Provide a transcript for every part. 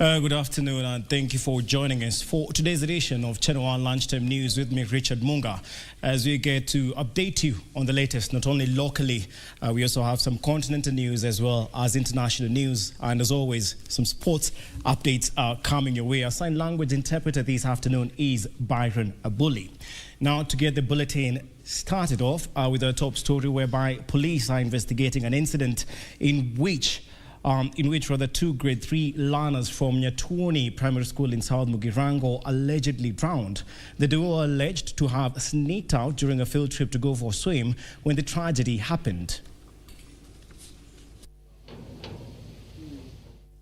Good afternoon and thank you for joining us for today's edition of Channel 1 Lunchtime News with me, Richard Munga, as we get to update you on the latest, not only locally, we also have some continental news as well as international news, and as always, some sports updates are coming your way. Our sign language interpreter this afternoon is Byron Abuli. Now, to get the bulletin started off with our top story, whereby police are investigating an incident in which two grade 3 learners from Nyatuoni Primary School in South Mugirango allegedly drowned. The duo are alleged to have sneaked out during a field trip to go for a swim when the tragedy happened.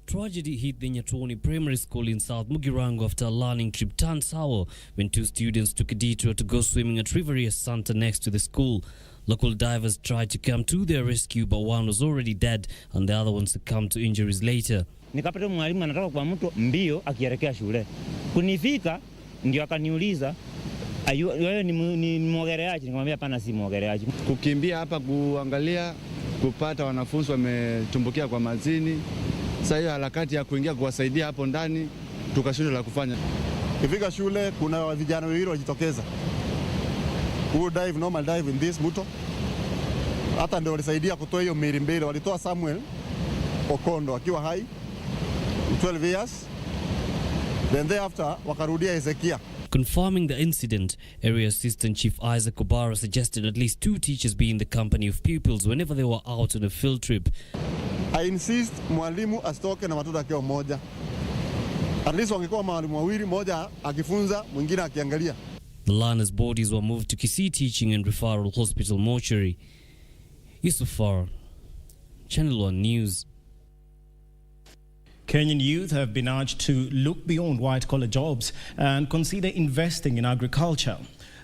Tragedy hit the Nyatuoni Primary School in South Mugirango after a learning trip turned sour when two students took a detour to go swimming at Riveria Santa next to the school. Local divers tried to come to their rescue, but one was already dead and the other one succumbed to injuries later. Nikapata mwalimu anatoka kwa mto mbio akielekea shule. Kunifika ndio akaniuliza, wewe ni mwogeleaji? Nikamwambia hapana, si mwogeleaji. Kukimbia hapa kuangalia kupata wanafunzi wametumbukia kwa mazini. Sasa hiyo harakati ya kuingia kuwasaidia hapo ndani tukashindwa la kufanya. Kifika shule kuna vijana wawili wajitokeza. Who dive normal dive in this mto. Hata ndio walisaidia kutoa hiyo mili mbili. Walitoa Samuel Okondo akiwa hai 12 years. Then thereafter wakarudia Ezekia. Confirming the incident, Area Assistant Chief Isaac Obara suggested at least 2 teachers be in the company of pupils whenever they were out on a field trip. I insist mwalimu asitoke na watoto akiwa mmoja. At least wangekuwa mwalimu wawili, mmoja akifunza, mwingine akiangalia. The learners' bodies were moved to Kisii Teaching and Referral Hospital mortuary. Yusufar, Channel 1 News. Kenyan youth have been urged to look beyond white-collar jobs and consider investing in agriculture.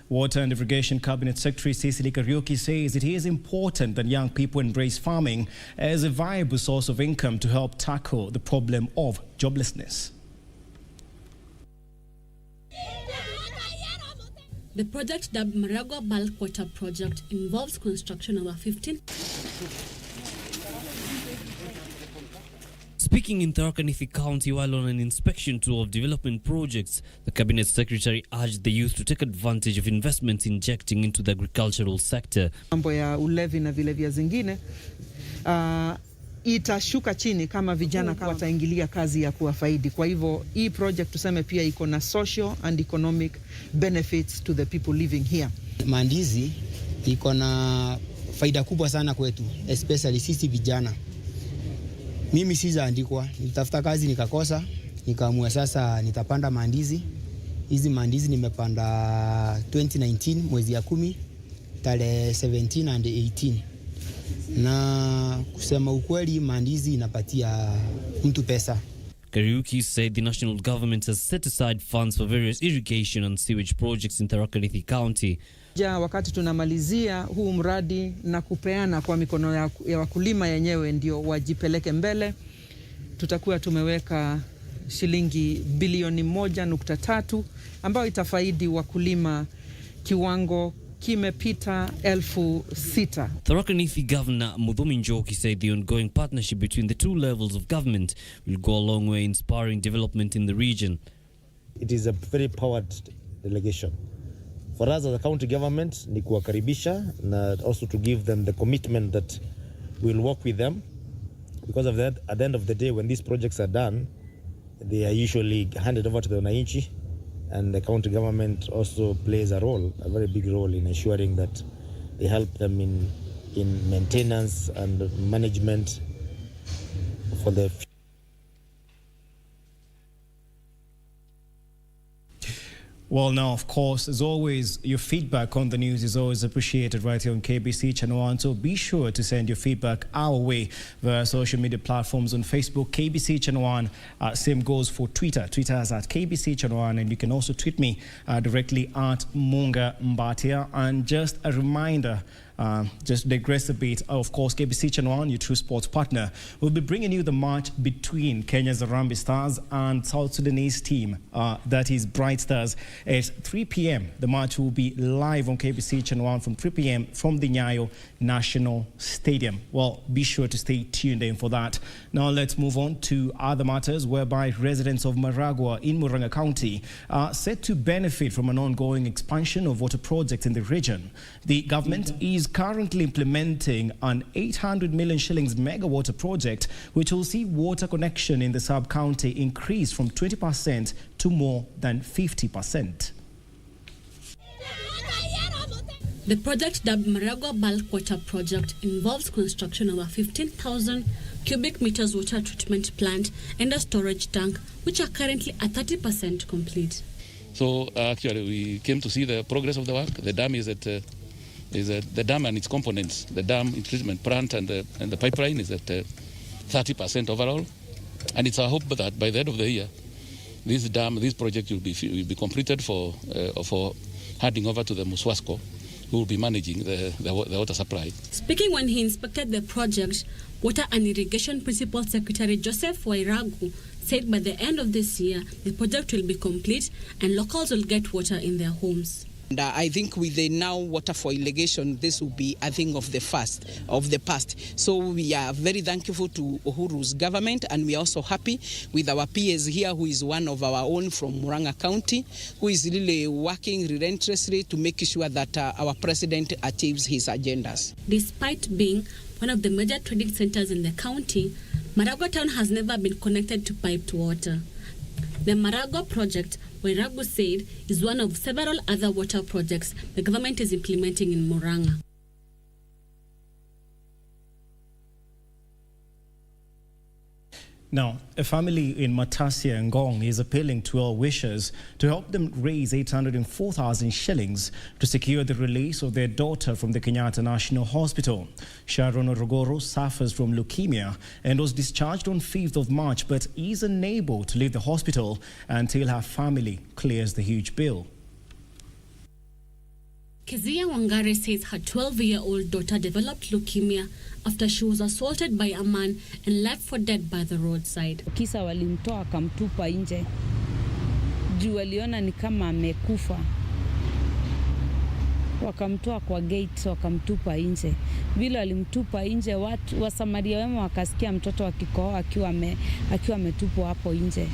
Water and Irrigation Cabinet Secretary Cecily Kariuki says it is important that young people embrace farming as a viable source of income to help tackle the problem of joblessness. The project, dubbed MURAGUA Bulk Water Project, involves construction of 15. Speaking in Tharaka Nithi County while on an inspection tour of development projects, the Cabinet Secretary urged the youth to take advantage of investments injecting into the agricultural sector. Mambo ya ulevi na vilevia zingine itashuka chini kama vijana wataingilia kazi ya kuwafaidi. Kwa hivyo hii project tuseme pia iko na social and economic benefits to the people living here. Mandizi iko na faida kubwa sana kwetu, especially sisi vijana. Mimi sijaandikwa, nilitafuta kazi nikakosa, nikaamua sasa nitapanda mandizi. Hizi mandizi nimepanda 2019 mwezi ya 10, tarehe 17 and 18. Na kusema ukweli mandizi inapatia mtu pesa. Kariuki said the national government has set aside funds for various irrigation and sewage projects in Tharaka Nithi County. Wakati tunamalizia huu mradi na kupeana kwa mikono ya wakulima yenyewe ndio wajipeleke mbele, tutakuwa tumeweka shilingi bilioni 1.3 ambayo itafaidi wakulima kiwango kimepita 6,000. Tharaka Nithi Governor Muthomi Njoki said the ongoing partnership between the 2 levels of government will go a long way in spurring development in the region. It is a very powered delegation. For us as a county government, ni kuwakaribisha na also to give them the commitment that we'll work with them, because of that, at the end of the day, when these projects are done, they are usually handed over to the wananchi, and the county government also plays a very big role in ensuring that they help them in maintenance and management for the future. Well, now, of course, as always, your feedback on the news is always appreciated right here on KBC Channel 1. So be sure to send your feedback our way via social media platforms on Facebook, KBC Channel 1. Same goes for Twitter. Twitter is at KBC Channel 1. And you can also tweet me directly at Munga Mbatia. And just a reminder, Just to digress a bit, of course, KBC Channel 1, your true sports partner, will be bringing you the match between Kenya's Harambee Stars and South Sudanese team, that is Bright Stars, at 3 p.m. The match will be live on KBC Channel 1 from 3 p.m. from the Nyayo National Stadium. Well, be sure to stay tuned in for that. Now let's move on to other matters, whereby residents of MURAGUA in Murang'a County are set to benefit from an ongoing expansion of water projects in the region. The government is currently implementing an 800 million shillings mega water project, which will see water connection in the sub-county increase from 20% to more than 50%. The project, dubbed MURAGUA Bulk Water Project, involves construction of a 15,000 cubic meters water treatment plant and a storage tank, which are currently at 30% complete. So actually, we came to see the progress of the work. The dam is the dam and its components. The dam, its treatment plant, and the pipeline is at 30% overall. And it's our hope that by the end of the year, this project will be completed for handing over to the Muswasco, who will be managing the water supply. Speaking when he inspected the project, Water and Irrigation Principal Secretary Joseph Wairagu said by the end of this year, the project will be complete and locals will get water in their homes. And I think with the now water for irrigation, this will be a thing of the past. So we are very thankful to Uhuru's government, and we are also happy with our PS here, who is one of our own from Murang'a County, who is really working relentlessly to make sure that our president achieves his agendas. Despite being one of the major trading centers in the county, MURAGUA town has never been connected to piped water. The MURAGUA project, Wairagu said, is one of several other water projects the government is implementing in Murang'a. Now, a family in Matasia Ngong is appealing to all wishers to help them raise 804,000 shillings to secure the release of their daughter from the Kenyatta National Hospital. Sharon Orogoro suffers from leukemia and was discharged on 5th of March, but is unable to leave the hospital until her family clears the huge bill. Kezia Wangare says her 12-year-old daughter developed leukemia after she was assaulted by a man and left for dead by the roadside. Kisa walimtoa akamtupa nje. Juu waliona ni kama amekufa. Wakamtoa kwa gate, wakamtupa nje. Vile walimtupa nje, watu wa Samaria wema wakasikia mtoto akikohoa akiwa ametupwa hapo nje.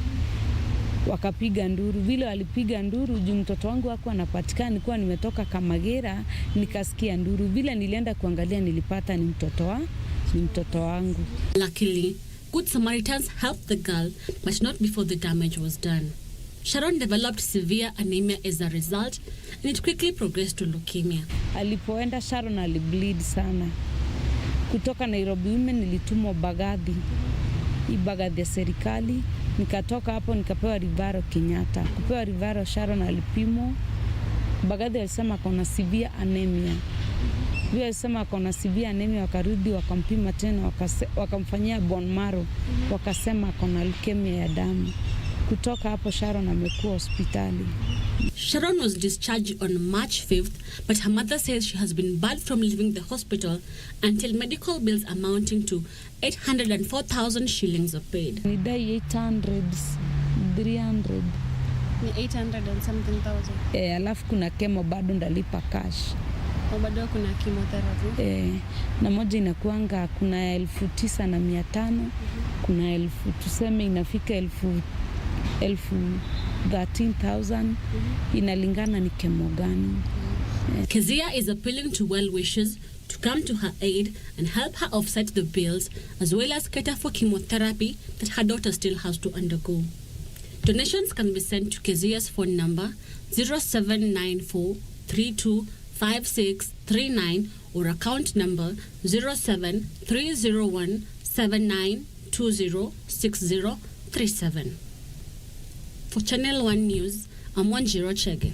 Wakapiga nduru. Vile walipiga nduru, juu mtoto wangu hakuwa anapatikana, nilikuwa nimetoka Kamagera, nikasikia nduru. Vile nilienda kuangalia, nilipata ni mtoto wangu. Luckily, good Samaritans helped the girl, but not before the damage was done. Sharon developed severe anemia as a result, and it quickly progressed to leukemia. Alipoenda Sharon alibleed sana. Kutoka Nairobi nilitumwa Bagathi. Ibagathi ya serikali. Nikatoka hapo nikapewa Rivaro Kenyatta. Kupewa Rivaro, Sharon alipimwa. Bagathi alisema kuna severe anemia. Vile alisema kuna severe anemia, wakarudi wakampima tena, wakamfanyia bone marrow, wakasema kuna leukemia ya damu. Kutoka hapo Sharon amekuwa hospitali. Sharon was discharged on March 5th, but her mother says she has been barred from leaving the hospital until medical bills amounting to 804,000 shillings are paid. Ni dai 800, 300. Ni 800 and something thousand. Alafu kuna chemo bado ndalipa cash. Bado kuna chemotherapy. Na moja inakuanga kuna 9,500, kuna 1,000, tuseme inafika 13,000, inalingana ni chemo gani. Kezia is appealing to well-wishers to come to her aid and help her offset the bills, as well as cater for chemotherapy that her daughter still has to undergo. Donations can be sent to Kezia's phone number 0794325639 or account number 0730179206037. For Channel 1 News, I'm Wanjiro Chege.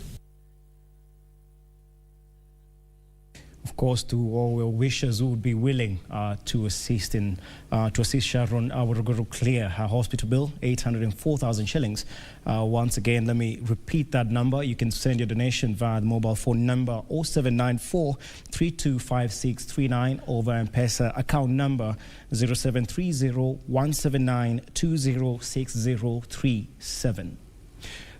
Of course, to all wishers who would be willing to assist Sharon to clear her hospital bill, 804,000 shillings. Once again, let me repeat that number. You can send your donation via the mobile phone number 0794 325639 over M-Pesa account number 0730 179 206037.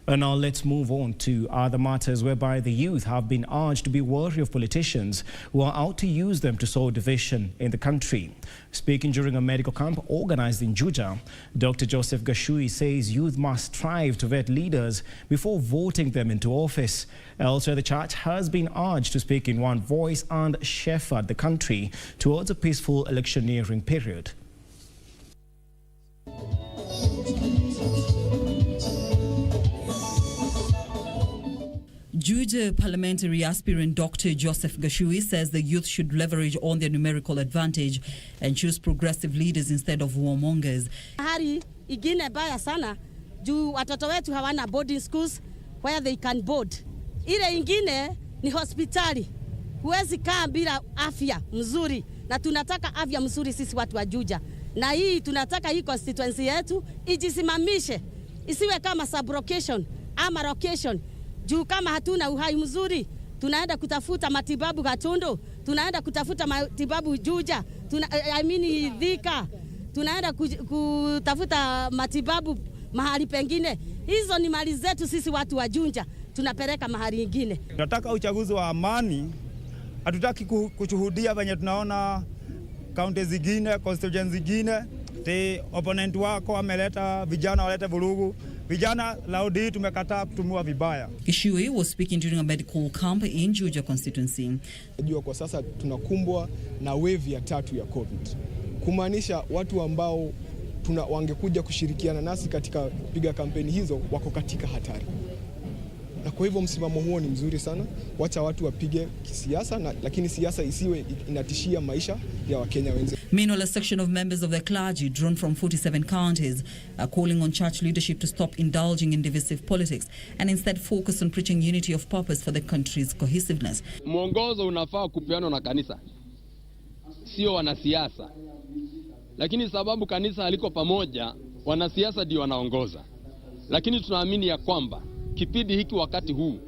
And now let's move on to other matters whereby the youth have been urged to be wary of politicians who are out to use them to sow division in the country. Speaking during a medical camp organized in Juja, Dr. Joseph Gashui says youth must strive to vet leaders before voting them into office. Elsewhere, the church has been urged to speak in one voice and shepherd the country towards a peaceful electioneering period. Juja parliamentary aspirant Dr. Joseph Gashui says the youth should leverage on their numerical advantage and choose progressive leaders instead of warmongers. Hali ingine baya sana juu watoto wetu hawana boarding schools where they can board. Ile ingine ni hospitali. Huwezi kaa bila afya mzuri, na tunataka afya mzuri sisi watu wa Juja. Na hii tunataka hii constituency yetu ijisimamishe, isiwe kama sublocation ama location. Juu kama hatuna uhai mzuri, tunaenda kutafuta matibabu Gatundu, tunaenda kutafuta matibabu Juja, Thika, tunaenda kutafuta matibabu mahali pengine. Hizo ni mali zetu sisi watu wa Juja, tunapeleka mahali ingine. Tunataka uchaguzi wa amani, hatutaki kushuhudia venye tunaona kaunti zingine, constituency zingine, opponent wako ameleta vijana walete vurugu. Vijana laudi tumekataa kutumiwa vibaya. Gashui was speaking during a medical camp in Juja constituency. Najua kwa sasa tunakumbwa na wave ya 3 ya COVID. Kumaanisha watu ambao wangekuja kushirikiana nasi katika kupiga kampeni hizo wako katika hatari. Na kwa hivyo msimamo huo ni mzuri sana. Wacha watu wapige kisiasa, lakini siasa isiwe inatishia maisha ya Wakenya wenzetu. Meanwhile, a section of members of the clergy drawn from 47 counties are calling on church leadership to stop indulging in divisive politics and instead focus on preaching unity of purpose for the country's cohesiveness. Mwongozo unafaa kupeanwa na kanisa, sio wanasiasa. Lakini sababu kanisa haliko pamoja, wanasiasa ndio wanaongoza. Lakini tunaamini ya kwamba kipindi hiki wakati huu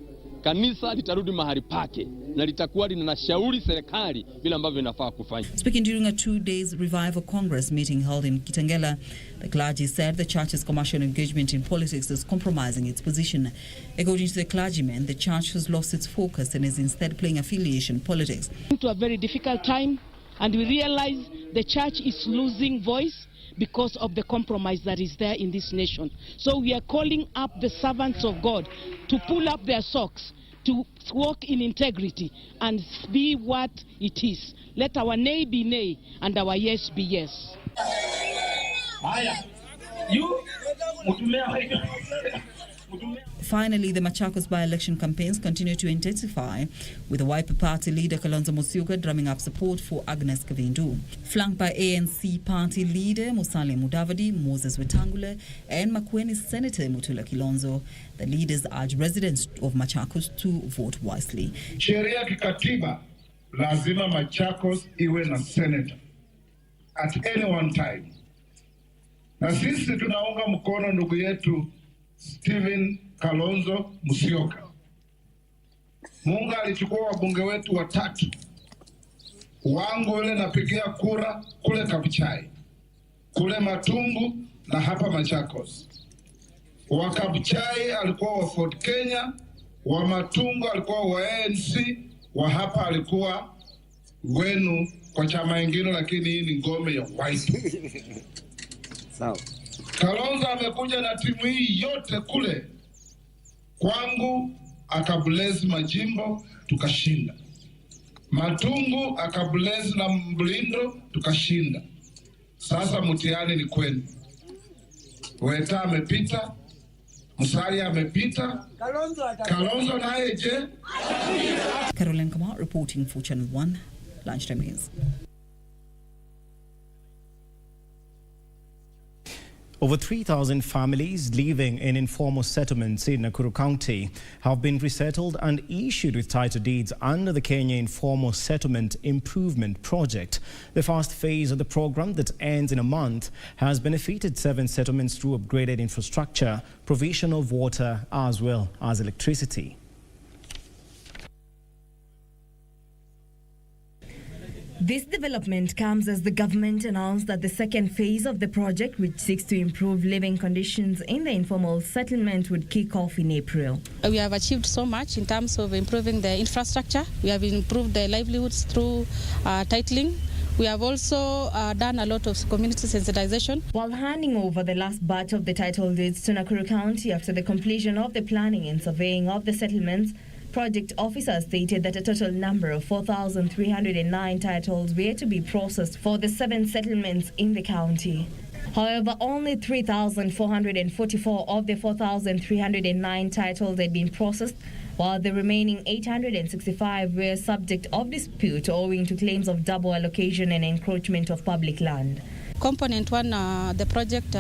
kanisa litarudi mahali pake na litakuwa linashauri serikali vile ambavyo inafaa kufanya. Speaking during a 2-day revival congress meeting held in Kitengela, the clergy said the church's commercial engagement in politics is compromising its position. According to the clergymen, the church has lost its focus and is instead playing affiliation politics. To a very difficult time, and we realize the church is losing voice because of the compromise that is there in this nation. So we are calling up the servants of God to pull up their socks, to walk in integrity and be what it is. Let our nay be nay and our yes be yes. Finally, the Machakos by-election campaigns continue to intensify, with the Wiper Party leader Kalonzo Musyoka drumming up support for Agnes Kavindu. Flanked by ANC party leader Musalia Mudavadi, Moses Wetangula and Makueni Senator Mutula Kilonzo, the leaders urge residents of Machakos to vote wisely. Sheria kikatiba lazima Machakos iwe na senator at any one time. Na sisi tunaunga mkono ndugu yetu Stephen Kalonzo Musyoka. Mungu alichukua wabunge wetu 3. Wangu yule napigia kura kule Kabuchai, kule Matungu na hapa Machakos. Wa Kabuchai alikuwa wa Ford Kenya, wa Matungu alikuwa wa ANC, wa hapa alikuwa wenu kwa chama ingine, lakini hii ni ngome ya white. Sawa. Kalonzo amekuja na timu hii yote kule kwangu, akabless majimbo tukashinda. Matungu akabless na Mlindo tukashinda. Sasa mtihani ni kwenu. Weta amepita, Musalia amepita, Kalonzo naye je? Caroline Kamau reporting for Channel 1 Lunchtime News. Over 3,000 families living in informal settlements in Nakuru County have been resettled and issued with title deeds under the Kenya Informal Settlement Improvement Project. The first phase of the program that ends in a month has benefited 7 settlements through upgraded infrastructure, provision of water as well as electricity. This development comes as the government announced that the second phase of the project, which seeks to improve living conditions in the informal settlement, would kick off in April. We have achieved so much in terms of improving the infrastructure. We have improved the livelihoods through titling. We have also done a lot of community sensitization. While handing over the last batch of the title deeds to Nakuru County after the completion of the planning and surveying of the settlements, project officers stated that a total number of 4,309 titles were to be processed for the 7 settlements in the county. However, only 3,444 of the 4,309 titles had been processed, while the remaining 865 were subject of dispute owing to claims of double allocation and encroachment of public land. Component 1, the project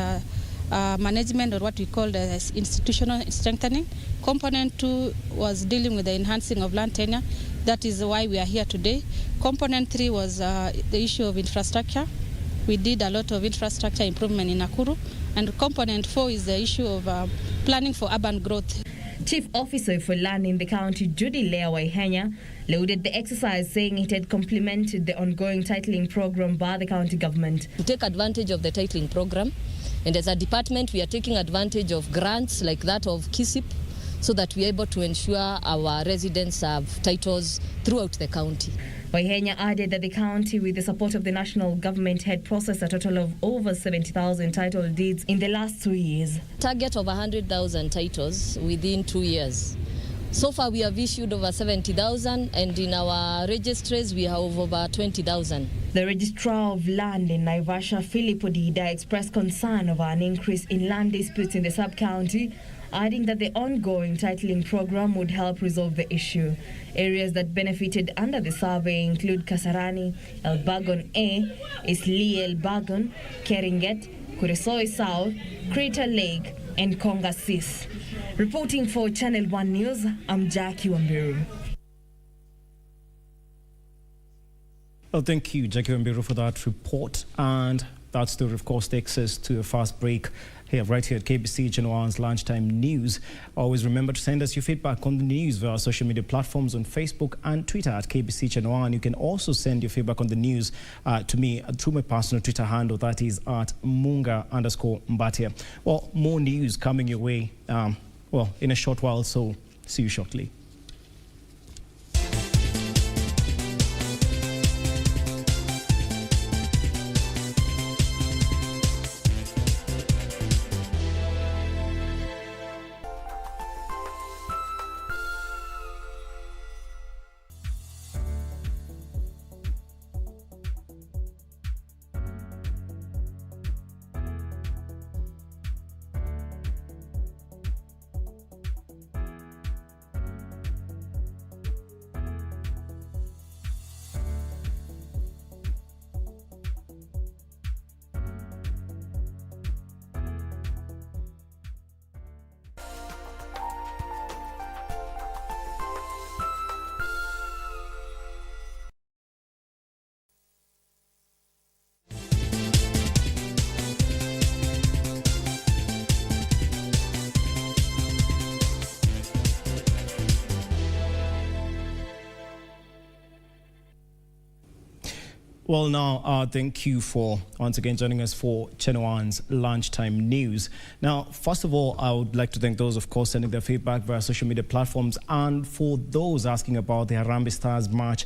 management, or what we call the institutional strengthening. Component 2 was dealing with the enhancing of land tenure. That is why we are here today. Component 3 was the issue of infrastructure. We did a lot of infrastructure improvement in Nakuru. And component 4 is the issue of planning for urban growth. Chief Officer for Land in the county, Judy Lea Waihenya, lauded the exercise, saying it had complemented the ongoing titling program by the county government. To take advantage of the titling program, and as a department, we are taking advantage of grants like that of KISIP so that we are able to ensure our residents have titles throughout the county. Waihenya added that the county, with the support of the national government, had processed a total of over 70,000 title deeds in the last 2 years. Target of 100,000 titles within 2 years. So far, we have issued over 70,000, and in our registries, we have over 20,000. The Registrar of Land in Naivasha, Philip Odida, expressed concern over an increase in land disputes in the sub-county, adding that the ongoing titling program would help resolve the issue. Areas that benefited under the survey include Kasarani, Elbagon A, Isli Elbagon, Keringet, Kuresoi South, Crater Lake, and Konga Sis. Reporting for Channel 1 News, I'm Jackie Wambiru. Well, thank you, Jackie Wambiru, for that report. And that story, of course, takes us to a fast break here, right here at KBC Channel 1's Lunchtime News. Always remember to send us your feedback on the news via our social media platforms on Facebook and Twitter at KBC Channel 1. You can also send your feedback on the news to me through my personal Twitter handle, that is at Munga_Mbatia. Well, more news coming your way, in a short while, so see you shortly. Well, now, thank you for once again joining us for Channel 1's Lunchtime News. Now, first of all, I would like to thank those, of course, sending their feedback via social media platforms. And for those asking about the Harambee Stars match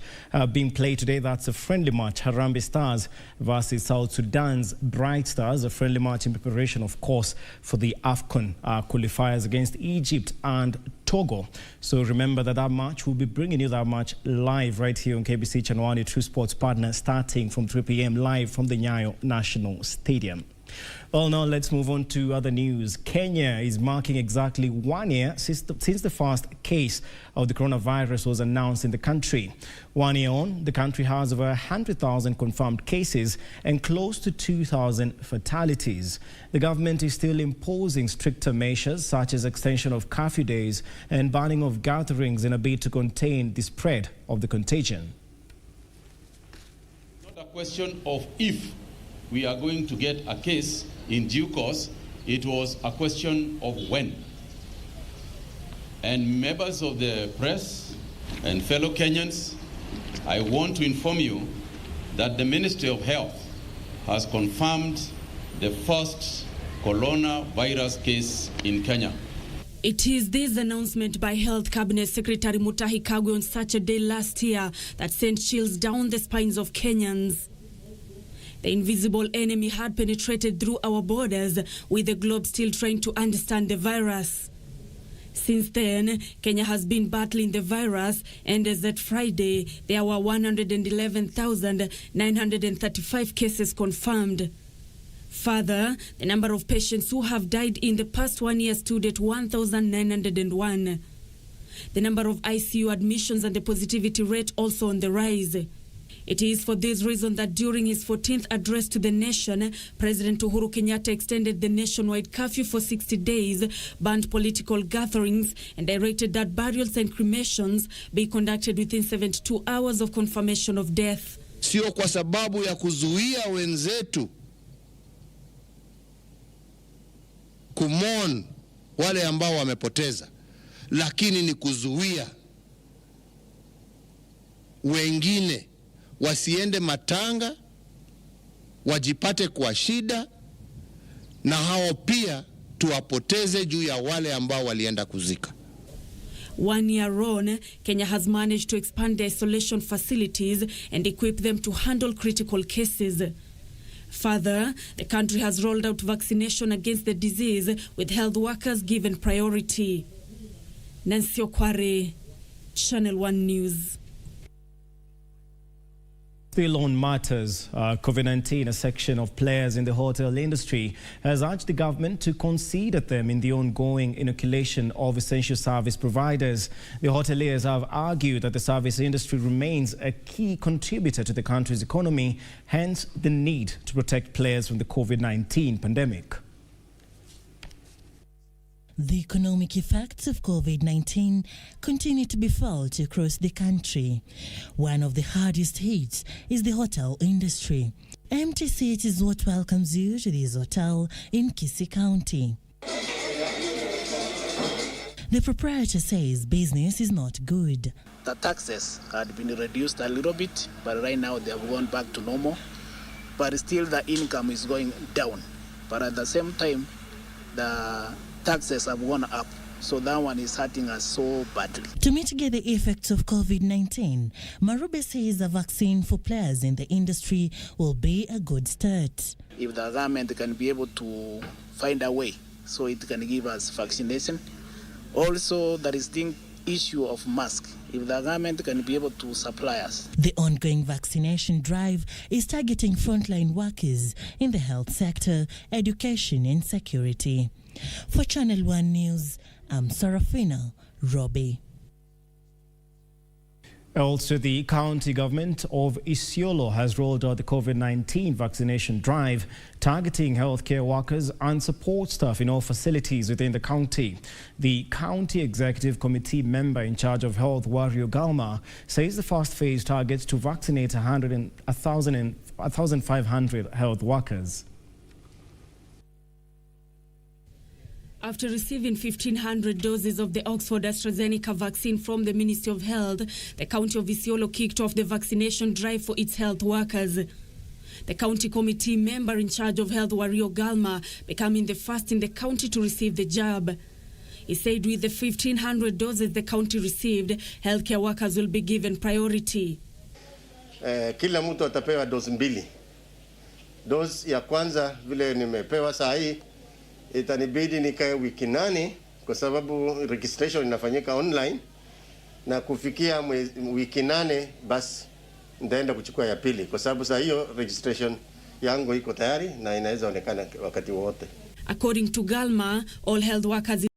being played today, that's a friendly match. Harambee Stars versus South Sudan's Bright Stars, a friendly match in preparation, of course, for the AFCON qualifiers against Egypt and Togo. So remember that match, we'll be bringing you that match live right here on KBC Channel 1, your true sports partner, starting from 3 p.m. live from the Nyayo National Stadium. Well, now let's move on to other news. Kenya is marking exactly 1 year since the first case of the coronavirus was announced in the country. 1 year on, the country has over 100,000 confirmed cases and close to 2,000 fatalities. The government is still imposing stricter measures such as extension of curfew days and banning of gatherings in a bid to contain the spread of the contagion. Not a question of if we are going to get a case in due course, it was a question of when. And members of the press and fellow Kenyans, I want to inform you that the Ministry of Health has confirmed the first coronavirus case in Kenya. It is this announcement by Health Cabinet Secretary Mutahi Kagwe on Saturday last year that sent chills down the spines of Kenyans. The invisible enemy had penetrated through our borders, with the globe still trying to understand the virus. Since then, Kenya has been battling the virus, and as at Friday, there were 111,935 cases confirmed. Further, the number of patients who have died in the past 1 year stood at 1,901. The number of ICU admissions and the positivity rate also on the rise. It is for this reason that during his 14th address to the nation, President Uhuru Kenyatta extended the nationwide curfew for 60 days, banned political gatherings, and directed that burials and cremations be conducted within 72 hours of confirmation of death. Sio kwa sababu ya kuzuia wenzetu kumon wale ambao wamepoteza, lakini ni kuzuia wengine wasiende matanga, wajipate kwa shida, na hao pia tuwapoteze juu ya wale ambao walienda kuzika. 1 year on, Kenya has managed to expand the isolation facilities and equip them to handle critical cases. Further, the country has rolled out vaccination against the disease, with health workers given priority. Nancy Okware, Channel 1 News. Still on matters, COVID-19, a section of players in the hotel industry has urged the government to concede at them in the ongoing inoculation of essential service providers. The hoteliers have argued that the service industry remains a key contributor to the country's economy, hence the need to protect players from the COVID-19 pandemic. The economic effects of COVID-19 continue to be felt across the country. One of the hardest hits is the hotel industry. Empty seat is what welcomes you to this hotel in KBC County. The proprietor says business is not good. The taxes had been reduced a little bit, but right now they have gone back to normal. But still the income is going down. But at the same time, the taxes have gone up, so that one is hurting us so badly. To mitigate the effects of COVID-19, Marube says a vaccine for players in the industry will be a good start. If the government can be able to find a way so it can give us vaccination. Also, there is the issue of mask. If the government can be able to supply us. The ongoing vaccination drive is targeting frontline workers in the health sector, education and security. For Channel 1 News, I'm Sarafina Robbie. Also, the county government of ISIOLO has rolled out the COVID-19 vaccination drive, targeting healthcare workers and support staff in all facilities within the county. The county executive committee member in charge of health, Wario Galma, says the first phase targets to vaccinate 1,500 health workers. After receiving 1,500 doses of the Oxford AstraZeneca vaccine from the Ministry of Health, the county of ISIOLO kicked off the vaccination drive for its health workers. The county committee member in charge of health, Wario Galma, becoming the first in the county to receive the jab. He said with the 1,500 doses the county received, healthcare workers will be given priority. Kila mtu atapewa dozi mbili. Dozi ya kwanza vile nimepewa saa hii itanibidi nikae wiki 8 kwa sababu registration inafanyika online, na kufikia wiki 8 basi nitaenda kuchukua ya pili, kwa sababu saa hiyo registration yangu iko tayari na inaweza onekana wakati wote. According to Galma, all health workers